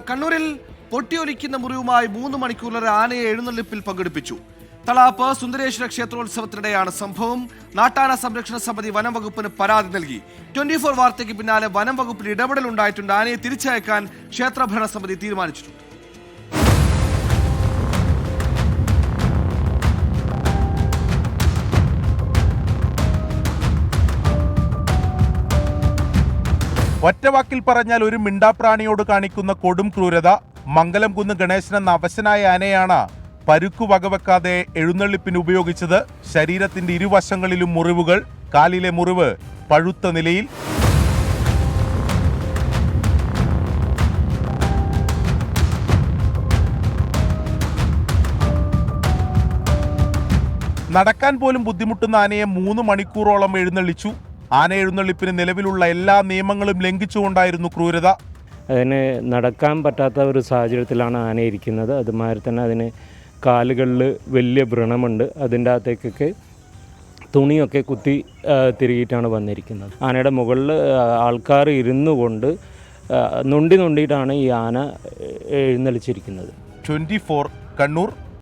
കണ്ണൂരിൽ പൊട്ടിയൊലിക്കുന്ന മുറിവുമായി 3 മണിക്കൂറിലേറെ ആനയെ എഴുന്നള്ളിപ്പിൽ പങ്കെടുപ്പിച്ചു. തളാപ്പ് സുന്ദരേശ്വര ക്ഷേത്രോത്സവത്തിനിടെയാണ് സംഭവം. നാട്ടാന സംരക്ഷണ സമിതി വനം വകുപ്പിന് പരാതി നൽകി. 24 വാർത്തയ്ക്ക് പിന്നാലെ വനം വകുപ്പിൽ ഇടപെടലുണ്ടായിട്ടുണ്ട്. ആനയെ തിരിച്ചയക്കാൻ ക്ഷേത്രഭരണ സമിതി തീരുമാനിച്ചിട്ടുണ്ട്. ഒറ്റവാക്കിൽ പറഞ്ഞാൽ ഒരു മിണ്ടാപ്രാണിയോട് കാണിക്കുന്ന കൊടും ക്രൂരത. മംഗലംകുന്ന് ഗണേശൻ എന്ന അവശനായ ആനയാണ് പരുക്കു വകവെക്കാതെ എഴുന്നള്ളിപ്പിന് ഉപയോഗിച്ചത്. ശരീരത്തിന്റെ ഇരുവശങ്ങളിലും മുറിവുകൾ. കാലിലെ മുറിവ് പഴുത്ത നിലയിൽ. നടക്കാൻ പോലും ബുദ്ധിമുട്ടുന്ന ആനയെ 3 മണിക്കൂറോളം എഴുന്നള്ളിച്ചു. ആന എഴുന്നള്ളിപ്പിന് നിലവിലുള്ള എല്ലാ നിയമങ്ങളും ലംഘിച്ചുകൊണ്ടായിരുന്നു ക്രൂരത. അതിന് നടക്കാൻ പറ്റാത്ത ഒരു സാഹചര്യത്തിലാണ് ആന ഇരിക്കുന്നത്. അതുമാതിരി തന്നെ അതിന് കാലുകളിൽ വലിയ വ്രണമുണ്ട്. അതിൻ്റെ അകത്തേക്കൊക്കെ തുണിയൊക്കെ കുത്തി തിരികിയിട്ടാണ് വന്നിരിക്കുന്നത്. ആനയുടെ മുകളിൽ ആൾക്കാർ ഇരുന്നു കൊണ്ട് നൊണ്ടിയിട്ടാണ് ഈ ആന എഴുന്നള്ളിച്ചിരിക്കുന്നത്. 24 കണ്ണൂർ.